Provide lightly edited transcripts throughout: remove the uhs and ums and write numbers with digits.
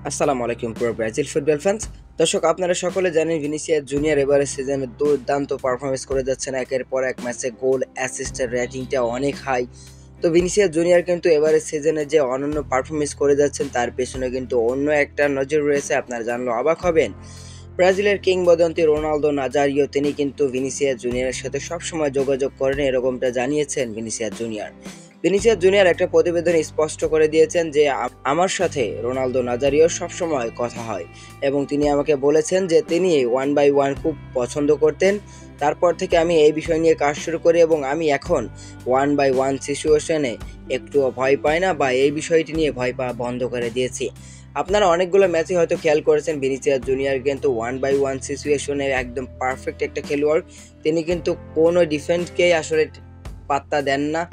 আসসালামু আলাইকুম পুরো ব্রাজিল ফুটবল ফ্যান্স। দর্শক, আপনারা সকলে জানেন ভিনিসিয়াস জুনিয়র এবারের সিজনে দুর্দান্ত পারফরমেন্স করে যাচ্ছেন। একের পর এক ম্যাচে গোল, অ্যাসিস্টের রেটিংটা অনেক হাই। তো ভিনিসিয়াস জুনিয়র কিন্তু এবারের সিজনে যে অনন্য পারফরমেন্স করে যাচ্ছেন তার পেছনে কিন্তু অন্য একটা নজর রয়েছে, আপনারা জানলে অবাক হবেন। ব্রাজিলের কিংবদন্তি রোনালদো নাজারিও তিনি কিন্তু ভিনিসিয়াস জুনিয়রের সাথে সবসময় যোগাযোগ করেন, এরকমটা জানিয়েছেন ভিনিসিয়াস জুনিয়র। ভিনিসিয়াস জুনিয়র একটা প্রতিবেদনে স্পষ্ট করে দিয়েছেন যে আমার সাথে রোনালদো নাজারিও সবসময় কথা হয় এবং তিনি আমাকে বলেছেন যে তিনি 1x1 খুব পছন্দ করতেন। তারপর থেকে আমি এই বিষয় নিয়ে কাজ শুরু করি এবং আমি এখন 1x1 সিচুয়েশনে একটুও ভয় পাই না বা এই বিষয়টি নিয়ে ভয় পাওয়া বন্ধ করে দিয়েছি। আপনারা অনেকগুলো ম্যাচে হয়তো খেয়াল করেছেন ভিনিসিয়াস জুনিয়র কিন্তু 1x1 সিচুয়েশনে একদম পারফেক্ট একটা খেলোয়াড়। তিনি কিন্তু কোনো ডিফেন্সকেই আসলে পাত্তা দেন না।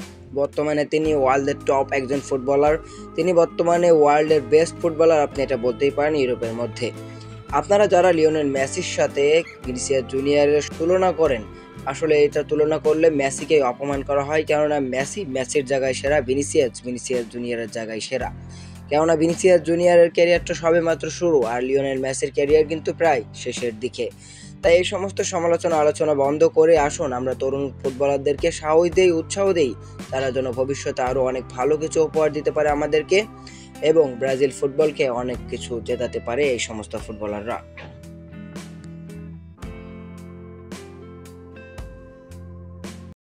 বর্তমানে তিনি ওয়ার্ল্ডের টপ একজন ফুটবলার। তিনি বর্তমানে ওয়ার্ল্ডের বেস্ট ফুটবলার, আপনি এটা বলতেই পারেন ইউরোপের মধ্যে। আপনারা যারা লিওনেল মেসির সাথে ভিনিসিয়াস জুনিয়রের তুলনা করেন, আসলে এটা তুলনা করলে মেসিকে অপমান করা হয়, কেননা মেসির জায়গায় সেরা, ভিনিসিয়াস জুনিয়রের জায়গায় সেরা। কেননা ভিনিসিয়াস জুনিয়রের ক্যারিয়ারটা সবে মাত্র শুরু আর লিওনেল মেসির ক্যারিয়ার কিন্তু প্রায় শেষের দিকে। তাই এই সমস্ত সমালোচনা আলোচনা বন্ধ করে আসুন আমরা তরুণ ফুটবলারদেরকে সাহস দেই, উৎসাহ দেই, তারা যেন ভবিষ্যতে আরও অনেক ভালো কিছু উপহার দিতে পারে আমাদেরকে এবং ব্রাজিল ফুটবলকে অনেক কিছু জেতাতে পারে এই সমস্ত ফুটবলাররা।